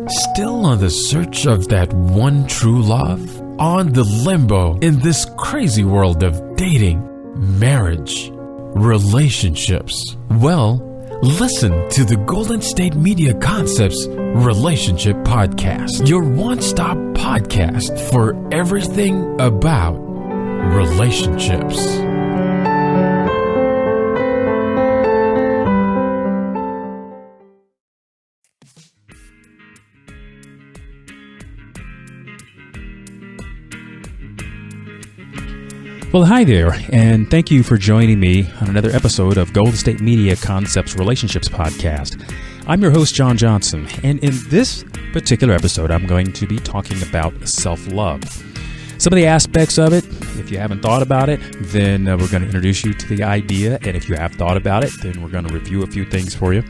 Still on the search of that one true love? On the limbo in this crazy world of dating, marriage, relationships? Well, listen to the Golden State Media Concepts Relationship Podcast, your one-stop podcast for everything about relationships. Well, hi there, and thank you for joining me on another episode of Golden State Media Concepts Relationships Podcast. I'm your host, John Johnson, and in this particular episode, I'm going to be talking about self-love. Some of the aspects of it, if you haven't thought about it, then we're going to introduce you to the idea, and if you have thought about it, then we're going to review a few things for you.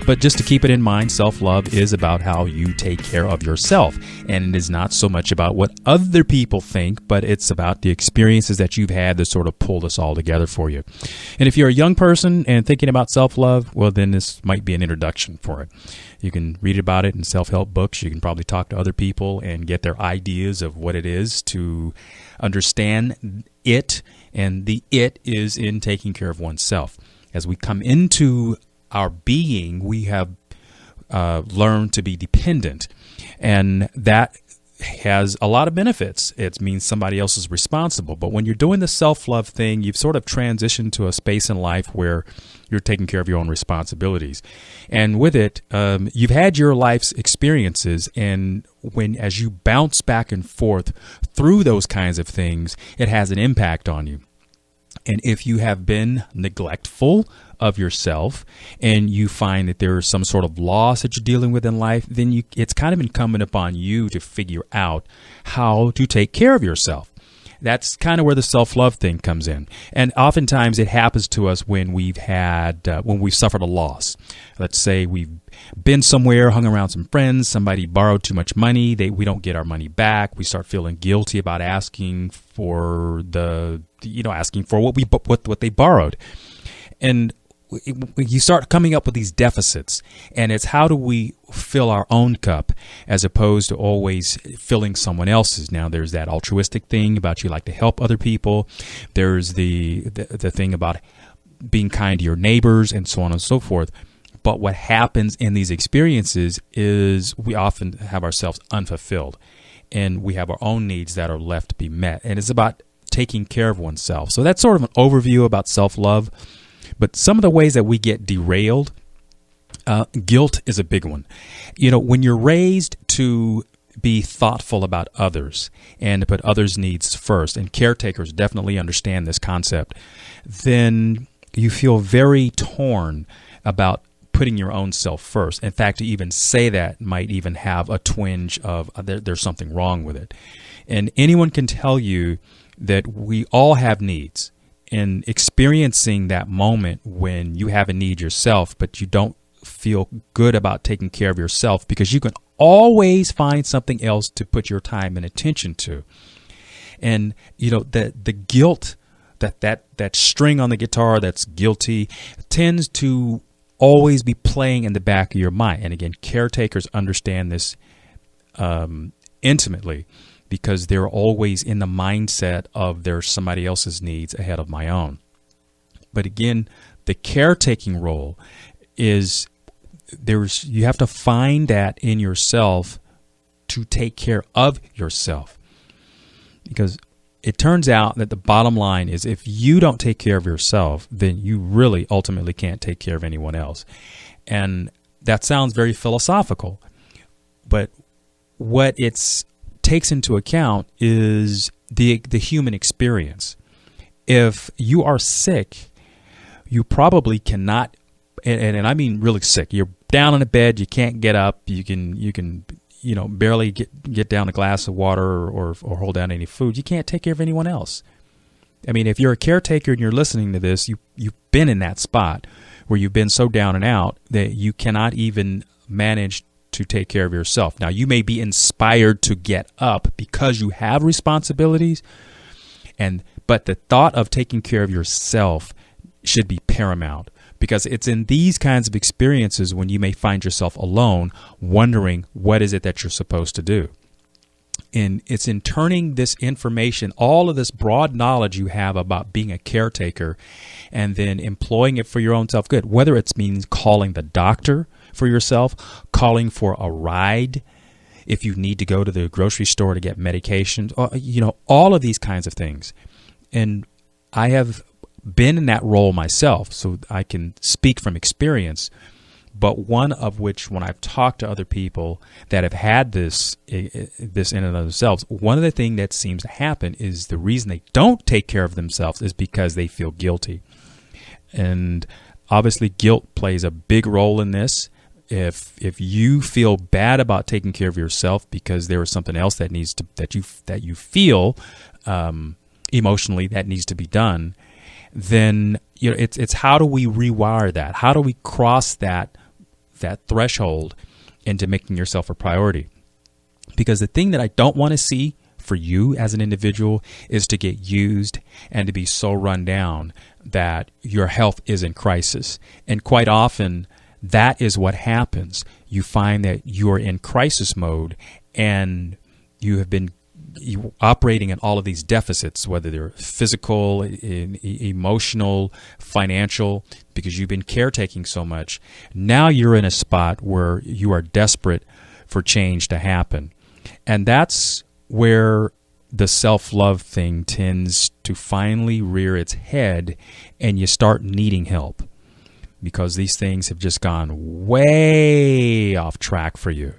But just to keep it in mind, self-love is about how you take care of yourself, and it is not so much about what other people think, but it's about the experiences that you've had that sort of pull this all together for you. And if you're a young person and thinking about self-love, well, then this might be an introduction for it. You can read about it in self-help books. You can probably talk to other people and get their ideas of what it is to understand it, and the it is in taking care of oneself. As we come into our being, we have learned to be dependent, and that has a lot of benefits. It means somebody else is responsible. But when you're doing the self-love thing, you've sort of transitioned to a space in life where you're taking care of your own responsibilities. And with it, you've had your life's experiences, and as you bounce back and forth through those kinds of things, it has an impact on you. And if you have been neglectful of yourself and you find that there is some sort of loss that you're dealing with in life, then it's kind of incumbent upon you to figure out how to take care of yourself. That's kind of where the self-love thing comes in. And oftentimes it happens to us when we've suffered a loss. Let's say we've been somewhere, hung around some friends, somebody borrowed too much money, we don't get our money back. We start feeling guilty about asking for what they borrowed. And you start coming up with these deficits, and it's how do we fill our own cup as opposed to always filling someone else's. Now, there's that altruistic thing about you like to help other people. There's the thing about being kind to your neighbors and so on and so forth. But what happens in these experiences is we often have ourselves unfulfilled, and we have our own needs that are left to be met. And it's about taking care of oneself. So that's sort of an overview about self-love. But some of the ways that we get derailed, guilt is a big one. You know, when you're raised to be thoughtful about others and to put others' needs first, and caretakers definitely understand this concept, then you feel very torn about putting your own self first. In fact, to even say that might even have a twinge of there's something wrong with it. And anyone can tell you that we all have needs. And experiencing that moment when you have a need yourself, but you don't feel good about taking care of yourself because you can always find something else to put your time and attention to. And, you know, the guilt, that string on the guitar that's guilty tends to always be playing in the back of your mind. And again, caretakers understand this intimately, because they're always in the mindset of there's somebody else's needs ahead of my own. But again, the caretaking role is you have to find that in yourself to take care of yourself. Because it turns out that the bottom line is if you don't take care of yourself, then you really ultimately can't take care of anyone else. And that sounds very philosophical, but what it's takes into account is the human experience. If you are sick, you probably cannot, and I mean really sick. You're down in a bed, you can't get up, you can barely get down a glass of water or hold down any food. You can't take care of anyone else. I mean, if you're a caretaker and you're listening to this, you've been in that spot where you've been so down and out that you cannot even manage to take care of yourself. Now, you may be inspired to get up because you have responsibilities, but the thought of taking care of yourself should be paramount, because it's in these kinds of experiences when you may find yourself alone, wondering what is it that you're supposed to do. And it's in turning this information, all of this broad knowledge you have about being a caretaker, and then employing it for your own self-good, whether it means calling the doctor for yourself, calling for a ride if you need to go to the grocery store to get medications, or, all of these kinds of things. And I have been in that role myself, so I can speak from experience. But one of which, when I've talked to other people that have had this in and of themselves, one of the things that seems to happen is the reason they don't take care of themselves is because they feel guilty. And obviously guilt plays a big role in this. If you feel bad about taking care of yourself because there is something else that you feel emotionally that needs to be done, then it's how do we rewire that? How do we cross that threshold into making yourself a priority? Because the thing that I don't want to see for you as an individual is to get used and to be so run down that your health is in crisis. And quite often, that is what happens. You find that you are in crisis mode and you have been operating in all of these deficits, whether they're physical, emotional, financial, because you've been caretaking so much. Now you're in a spot where you are desperate for change to happen. And that's where the self-love thing tends to finally rear its head, and you start needing help because these things have just gone way off track for you.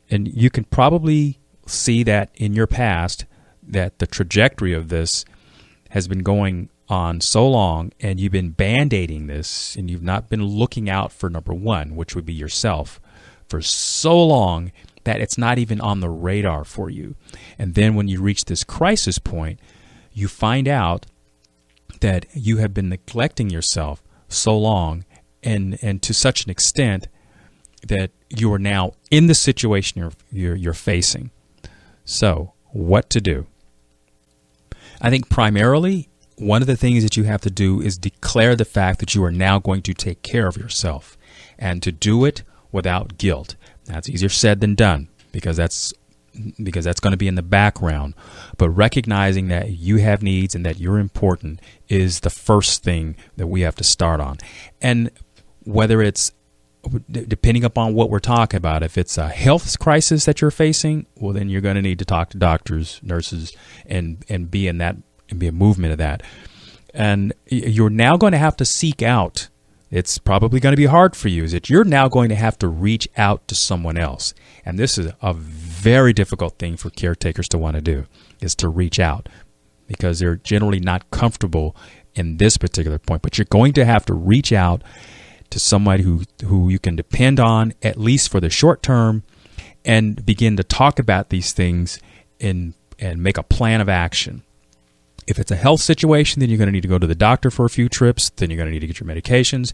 And you can probably see that in your past, that the trajectory of this has been going on so long, and you've been band-aiding this, and you've not been looking out for number one, which would be yourself, for so long that it's not even on the radar for you. And then when you reach this crisis point, you find out that you have been neglecting yourself so long and to such an extent that you are now in the situation you're facing. So, what to do? I think primarily, one of the things that you have to do is declare the fact that you are now going to take care of yourself, and to do it without guilt. That's easier said than done, because that's going to be in the background. But recognizing that you have needs and that you're important is the first thing that we have to start on. And whether it's, depending upon what we're talking about, if it's a health crisis that you're facing, well, then you're going to need to talk to doctors, nurses, and be in that, and be a movement of that. And you're now going to have to seek out. It's probably going to be hard for you, is that you're now going to have to reach out to someone else. And this is a very difficult thing for caretakers to want to do, is to reach out, because they're generally not comfortable in this particular point. But you're going to have to reach out to somebody who you can depend on, at least for the short term, and begin to talk about these things and make a plan of action. If it's a health situation, then you're going to need to go to the doctor for a few trips. Then you're going to need to get your medications.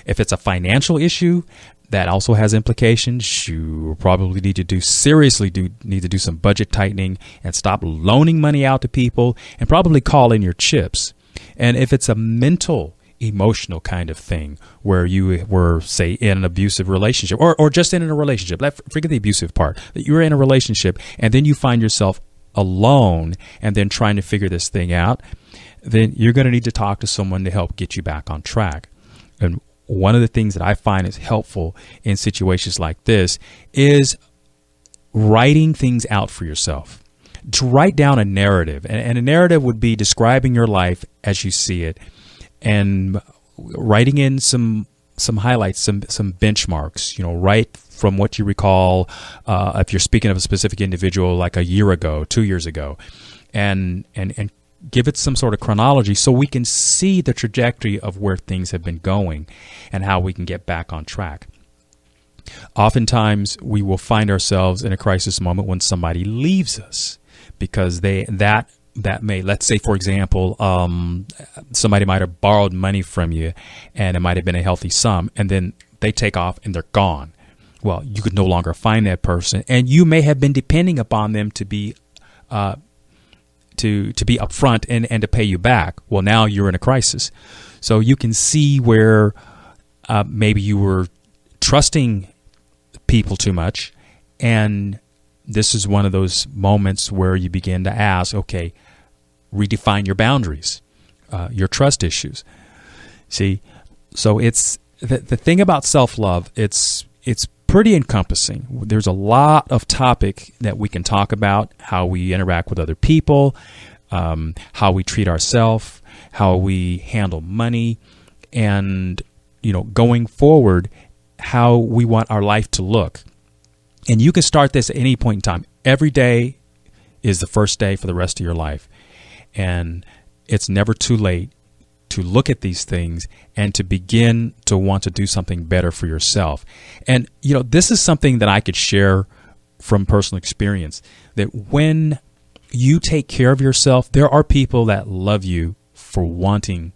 If it's a financial issue, that also has implications. You probably need to do some budget tightening and stop loaning money out to people, and probably call in your chips. And if it's a mental, emotional kind of thing where you were, say, in an abusive relationship, or just in a relationship, forget the abusive part, that you're in a relationship and then you find yourself alone and then trying to figure this thing out, then you're going to need to talk to someone to help get you back on track. And one of the things that I find is helpful in situations like this is writing things out for yourself. To write down a narrative, and a narrative would be describing your life as you see it, and writing in some highlights, some benchmarks, right from what you recall, if you're speaking of a specific individual, like a year ago, 2 years ago, and give it some sort of chronology so we can see the trajectory of where things have been going and how we can get back on track. Oftentimes, we will find ourselves in a crisis moment when somebody leaves us, because that may, let's say, for example, somebody might have borrowed money from you, and it might have been a healthy sum, and then they take off and they're gone. Well, you could no longer find that person, and you may have been depending upon them to be upfront and to pay you back. Well, now you're in a crisis, so you can see where Maybe you were trusting people too much, and this is one of those moments where you begin to ask, okay, redefine your boundaries, your trust issues. See, so it's the thing about self-love, it's pretty encompassing. There's a lot of topic that we can talk about: how we interact with other people, how we treat ourselves, how we handle money, and going forward, how we want our life to look. And you can start this at any point in time. Every day is the first day for the rest of your life. And it's never too late to look at these things and to begin to want to do something better for yourself. And, this is something that I could share from personal experience, that when you take care of yourself, there are people that love you for wanting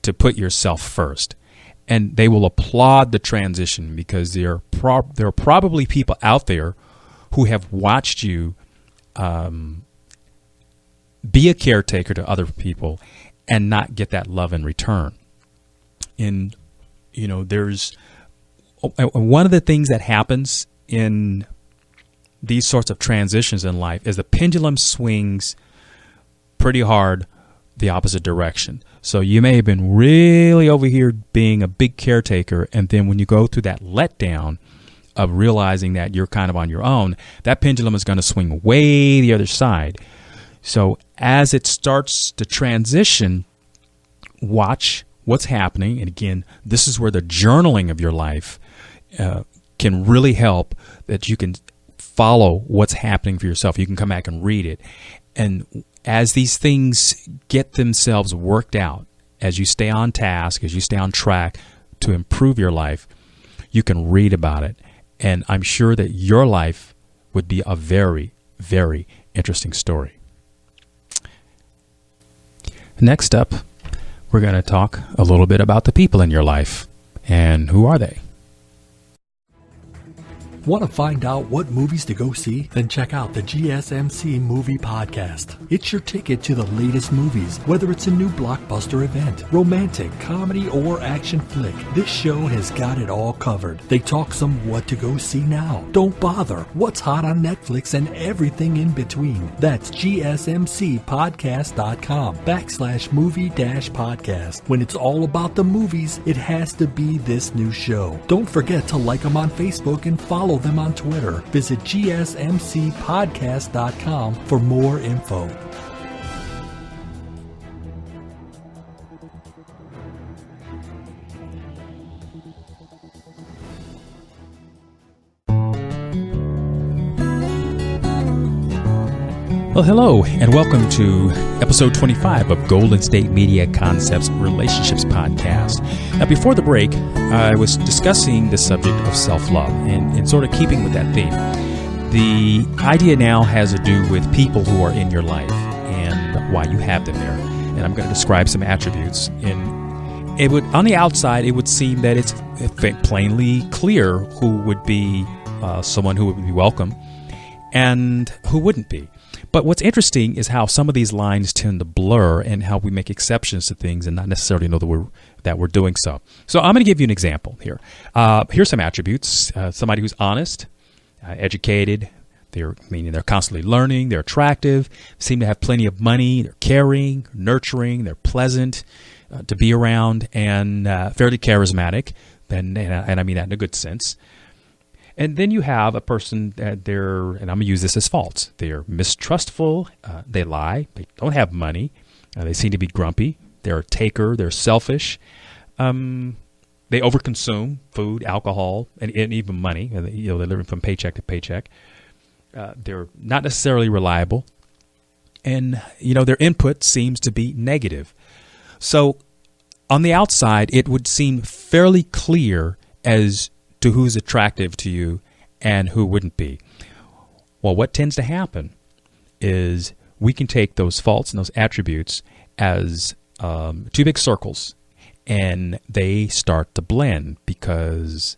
to put yourself first. And they will applaud the transition, because there are probably people out there who have watched you be a caretaker to other people and not get that love in return. And, there's one of the things that happens in these sorts of transitions in life is the pendulum swings pretty hard the opposite direction. So you may have been really over here being a big caretaker, and then when you go through that letdown of realizing that you're kind of on your own, that pendulum is going to swing way the other side. So as it starts to transition, watch what's happening. And again, this is where the journaling of your life can really help, that you can follow what's happening for yourself. You can come back and read it. And as these things get themselves worked out, as you stay on task, as you stay on track to improve your life, you can read about it. And I'm sure that your life would be a very, very interesting story. Next up, we're going to talk a little bit about the people in your life. And who are they? Want to find out what movies to go see? Then check out the GSMC Movie Podcast. It's your ticket to the latest movies, whether it's a new blockbuster event, romantic, comedy, or action flick. This show has got it all covered. They talk some what to go see now, don't bother, what's hot on Netflix, and everything in between. That's gsmcpodcast.com/movie-podcast. When it's all about the movies, it has to be this new show. Don't forget to like them on Facebook and follow them on Twitter. Visit gsmcpodcast.com for more info. Well, hello, and welcome to episode 25 of Golden State Media Concepts Relationships Podcast. Now, before the break, I was discussing the subject of self-love, and sort of keeping with that theme. The idea now has to do with people who are in your life and why you have them there. And I'm going to describe some attributes. And it would, on the outside, it would seem that it's plainly clear who would be someone who would be welcome and who wouldn't be. But what's interesting is how some of these lines tend to blur, and how we make exceptions to things and not necessarily know that we're doing so. So I'm going to give you an example here. Here's some attributes. Somebody who's honest, educated, they're constantly learning, they're attractive, seem to have plenty of money, they're caring, nurturing, they're pleasant to be around, and fairly charismatic, and I mean that in a good sense. And then you have a person that and I'm going to use this as false. They're mistrustful, they lie, they don't have money, they seem to be grumpy, they're a taker, they're selfish, they overconsume food, alcohol, and even money. They're living from paycheck to paycheck. They're not necessarily reliable, and their input seems to be negative. So on the outside, it would seem fairly clear as to who's attractive to you and who wouldn't be. Well, what tends to happen is we can take those faults and those attributes as two big circles, and they start to blend because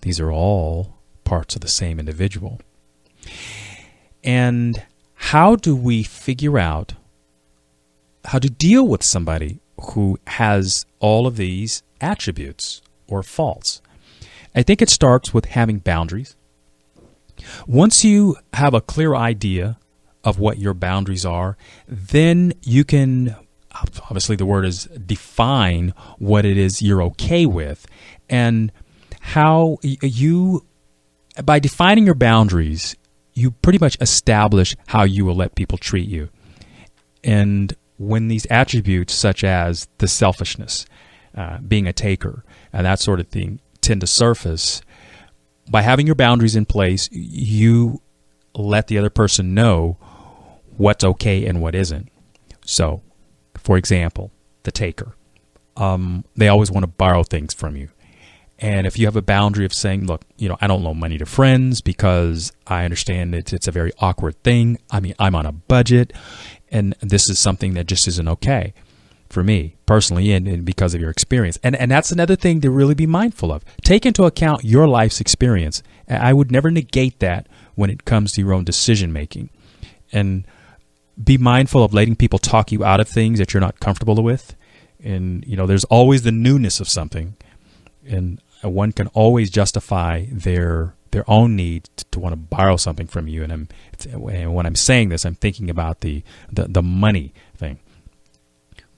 these are all parts of the same individual. And how do we figure out how to deal with somebody who has all of these attributes? or false. I think it starts with having boundaries. Once you have a clear idea of what your boundaries are, then you can, obviously the word is define what it is you're okay with, and how you, by defining your boundaries, you pretty much establish how you will let people treat you. And when these attributes such as the selfishness, being a taker, and that sort of thing tend to surface, by having your boundaries in place, you let the other person know what's okay and what isn't. So, for example, the taker. They always want to borrow things from you. And if you have a boundary of saying, look, I don't loan money to friends because I understand it's a very awkward thing. I mean, I'm on a budget, and this is something that just isn't okay for me personally, and because of your experience. And that's another thing to really be mindful of. Take into account your life's experience. I would never negate that when it comes to your own decision making. And be mindful of letting people talk you out of things that you're not comfortable with. And, there's always the newness of something. And one can always justify their own need to want to borrow something from you. And when I'm saying this, I'm thinking about the money thing.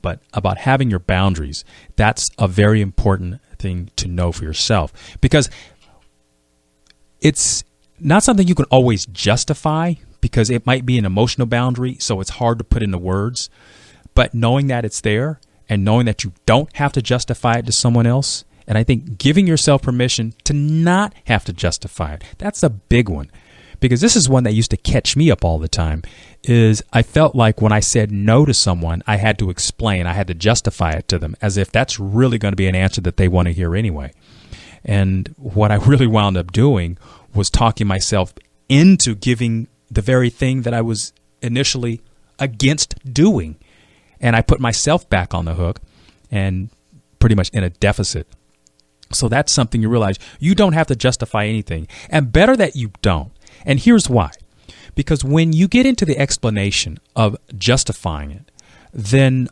But about having your boundaries, that's a very important thing to know for yourself, because it's not something you can always justify, because it might be an emotional boundary, so it's hard to put into words. But knowing that it's there, and knowing that you don't have to justify it to someone else, and I think giving yourself permission to not have to justify it, that's a big one. Because this is one that used to catch me up all the time, is I felt like when I said no to someone, I had to explain, I had to justify it to them, as if that's really going to be an answer that they want to hear anyway. And what I really wound up doing was talking myself into giving the very thing that I was initially against doing. And I put myself back on the hook and pretty much in a deficit. So that's something you realize. You don't have to justify anything. And better that you don't. And here's why. Because when you get into the explanation of justifying it, then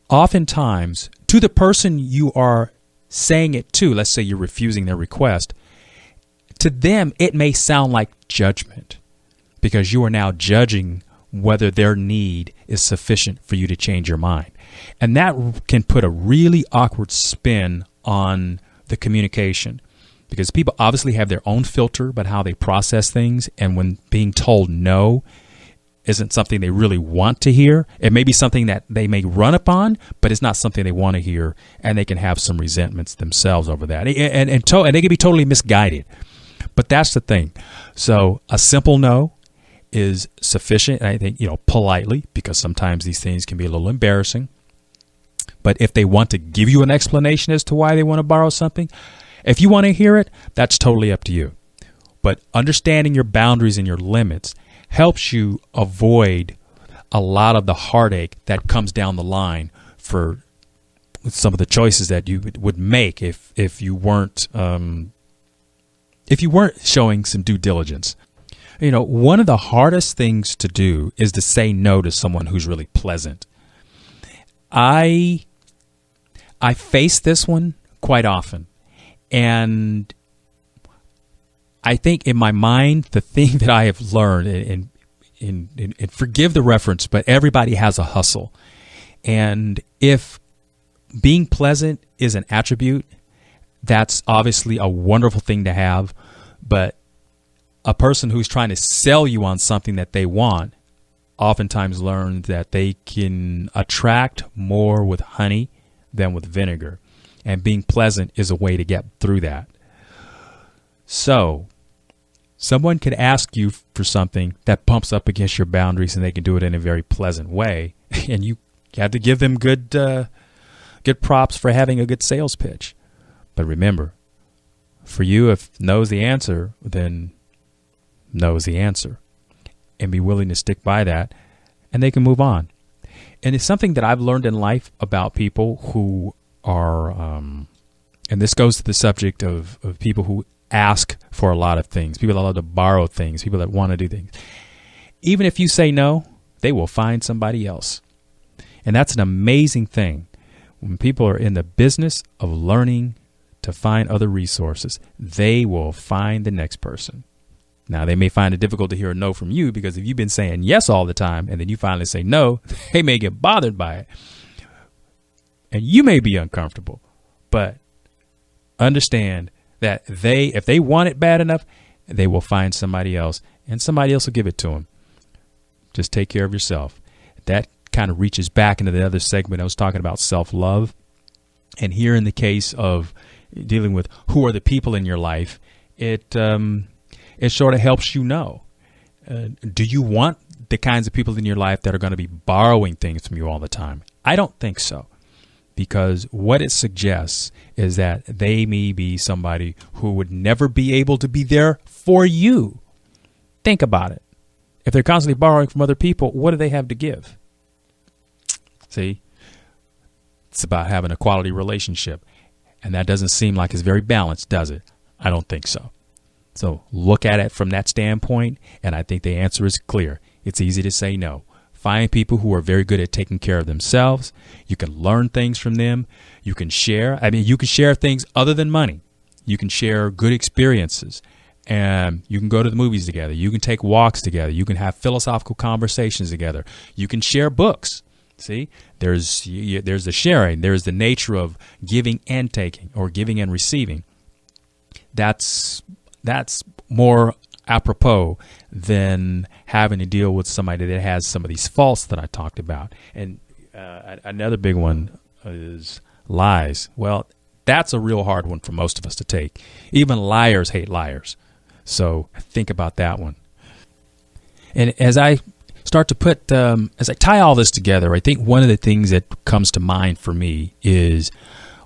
oftentimes to the person you are saying it to, let's say you're refusing their request, to them it may sound like judgment, because you are now judging whether their need is sufficient for you to change your mind. And that can put a really awkward spin on the communication, because people obviously have their own filter about how they process things. And when being told no isn't something they really want to hear, it may be something that they may run upon, but it's not something they want to hear. And they can have some resentments themselves over that. And they can be totally misguided. But that's the thing. So a simple no is sufficient. And I think, politely, because sometimes these things can be a little embarrassing. But if they want to give you an explanation as to why they want to borrow something, if you want to hear it, that's totally up to you. But understanding your boundaries and your limits helps you avoid a lot of the heartache that comes down the line for some of the choices that you would make if you weren't showing some due diligence. One of the hardest things to do is to say no to someone who's really pleasant. I face this one quite often. And I think in my mind, the thing that I have learned, and forgive the reference, but everybody has a hustle. And if being pleasant is an attribute, that's obviously a wonderful thing to have. But a person who's trying to sell you on something that they want oftentimes learn that they can attract more with honey than with vinegar. And being pleasant is a way to get through that. So, someone could ask you for something that bumps up against your boundaries, and they can do it in a very pleasant way. And you have to give them good props for having a good sales pitch. But remember, for you, if no's the answer, then no's the answer. And be willing to stick by that, and they can move on. And it's something that I've learned in life about people who are, and this goes to the subject of people who ask for a lot of things, people that love to borrow things, people that want to do things. Even if you say no, they will find somebody else. And that's an amazing thing when people are in the business of learning to find other resources, they will find the next person. Now, they may find it difficult to hear a no from you, because if you've been saying yes all the time and then you finally say no, they may get bothered by it. And you may be uncomfortable, but understand that if they want it bad enough, they will find somebody else, and somebody else will give it to them. Just take care of yourself. That kind of reaches back into the other segment I was talking about, self-love. And here in the case of dealing with who are the people in your life, it sort of helps you know. Do you want the kinds of people in your life that are going to be borrowing things from you all the time? I don't think so. Because what it suggests is that they may be somebody who would never be able to be there for you. Think about it. If they're constantly borrowing from other people, what do they have to give? See, it's about having a quality relationship. And that doesn't seem like it's very balanced, does it? I don't think so. So look at it from that standpoint, and I think the answer is clear. It's easy to say no. Find people who are very good at taking care of themselves. You can learn things from them. You can share. You can share things other than money. You can share good experiences. And you can go to the movies together. You can take walks together. You can have philosophical conversations together. You can share books. See, there's the sharing. There's the nature of giving and taking, or giving and receiving. That's more apropos than having to deal with somebody that has some of these faults that I talked about. And another big one is lies. Well, that's a real hard one for most of us to take. Even liars hate liars. So think about that one. And as I start to as I tie all this together, I think one of the things that comes to mind for me is,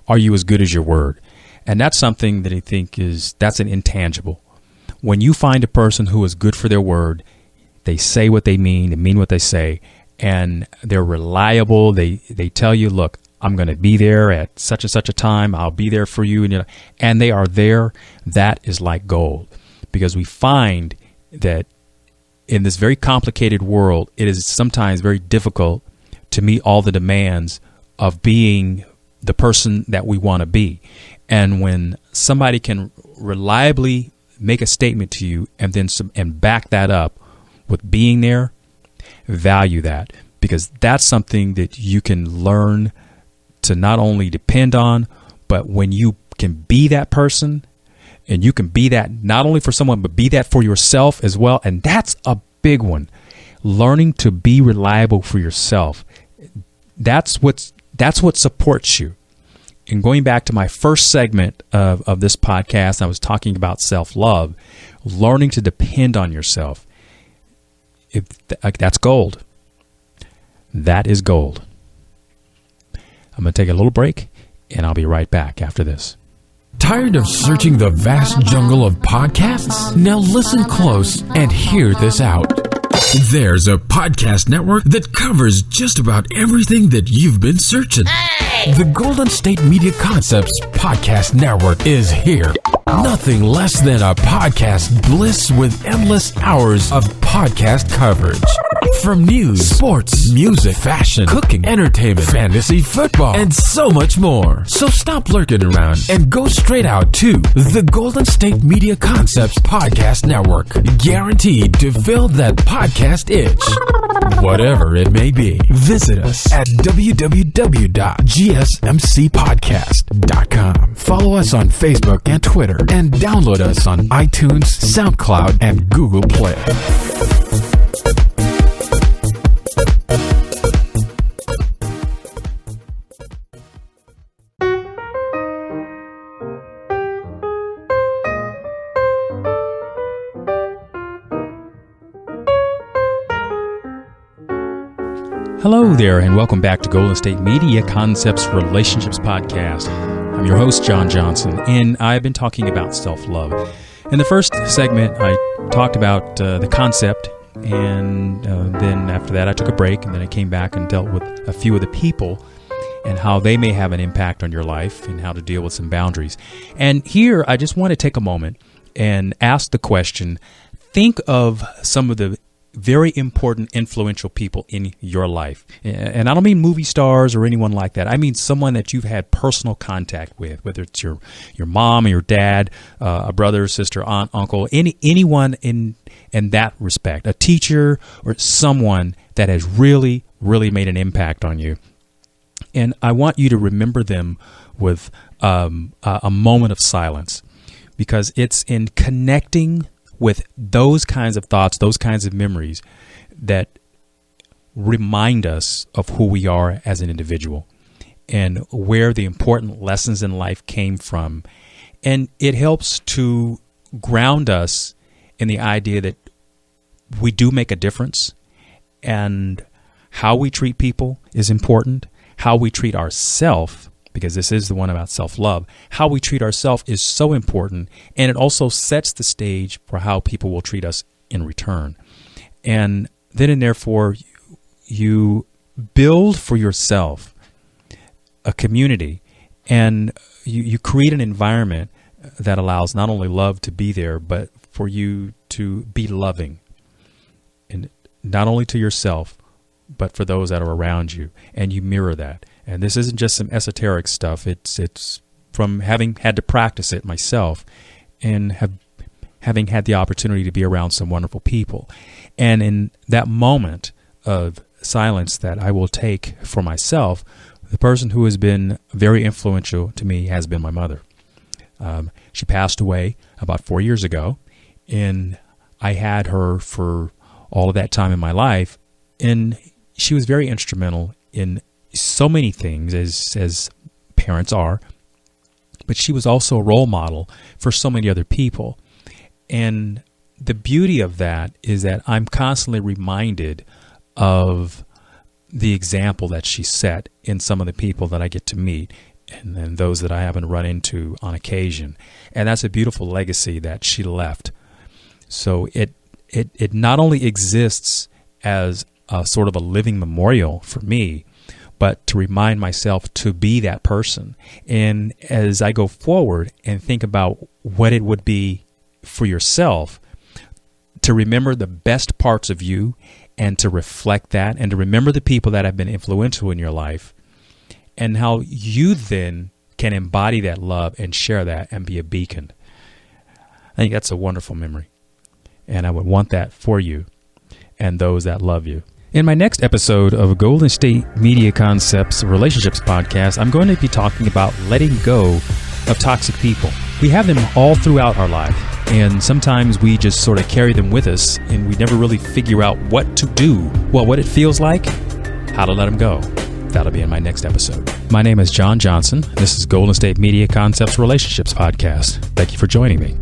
are you as good as your word? And that's something that I think that's an intangible. When you find a person who is good for their word, they say what they mean what they say, and they're reliable. They tell you, look, I'm going to be there at such and such a time. I'll be there for you. And they are there. That is like gold, because we find that in this very complicated world, it is sometimes very difficult to meet all the demands of being the person that we want to be. And when somebody can reliably make a statement to you and back that up with being there, value that, because that's something that you can learn to not only depend on, but when you can be that person, and you can be that not only for someone, but be that for yourself as well. And that's a big one. Learning to be reliable for yourself. That's what supports you. And going back to my first segment of this podcast, I was talking about self-love, learning to depend on yourself. That's gold. That is gold. I'm going to take a little break, and I'll be right back after this. Tired of searching the vast jungle of podcasts? Now listen close and hear this out. There's a podcast network that covers just about everything that you've been searching. Hey! The Golden State Media Concepts Podcast Network is here. Nothing less than a podcast bliss with endless hours of podcast coverage. From news, sports, music, fashion, cooking, entertainment, fantasy, football, and so much more. So stop lurking around and go straight out to the Golden State Media Concepts Podcast Network. Guaranteed to fill that podcast itch. Whatever it may be. Visit us at www.gsmcpodcast.com. Follow us on Facebook and Twitter, and download us on iTunes, SoundCloud, and Google Play. Hello there, and welcome back to Golden State Media Concepts Relationships Podcast. I'm your host, John Johnson, and I've been talking about self-love. In the first segment, I talked about the concept, and then after that, I took a break, and then I came back and dealt with a few of the people and how they may have an impact on your life and how to deal with some boundaries. And here, I just want to take a moment and ask the question, think of some of the very important, influential people in your life. And I don't mean movie stars or anyone like that. I mean someone that you've had personal contact with, whether it's your mom or your dad, a brother, sister, aunt, uncle, anyone in that respect, a teacher or someone that has really, really made an impact on you. And I want you to remember them with a moment of silence, because it's in connecting with those kinds of thoughts, those kinds of memories that remind us of who we are as an individual and where the important lessons in life came from. And it helps to ground us in the idea that we do make a difference, and how we treat people is important. How we treat ourselves, because this is the one about self-love, how we treat ourselves is so important, and it also sets the stage for how people will treat us in return. And then and therefore, you build for yourself a community, and you create an environment that allows not only love to be there, but for you to be loving, and not only to yourself, but for those that are around you, and you mirror that. And this isn't just some esoteric stuff. It's from having had to practice it myself, and having had the opportunity to be around some wonderful people. And in that moment of silence that I will take for myself, the person who has been very influential to me has been my mother. She passed away about 4 years ago, and I had her for all of that time in my life, and she was very instrumental in so many things, as parents are, but she was also a role model for so many other people. And the beauty of that is that I'm constantly reminded of the example that she set in some of the people that I get to meet, and then those that I happen to run into on occasion. And that's a beautiful legacy that she left. So it not only exists as a sort of a living memorial for me, but to remind myself to be that person. And as I go forward and think about what it would be for yourself, to remember the best parts of you and to reflect that, and to remember the people that have been influential in your life, and how you then can embody that love and share that and be a beacon. I think that's a wonderful memory, and I would want that for you and those that love you. In my next episode of Golden State Media Concepts Relationships Podcast, I'm going to be talking about letting go of toxic people. We have them all throughout our life, and sometimes we just sort of carry them with us, and we never really figure out what to do. Well, what it feels like, how to let them go. That'll be in my next episode. My name is John Johnson. This is Golden State Media Concepts Relationships Podcast. Thank you for joining me.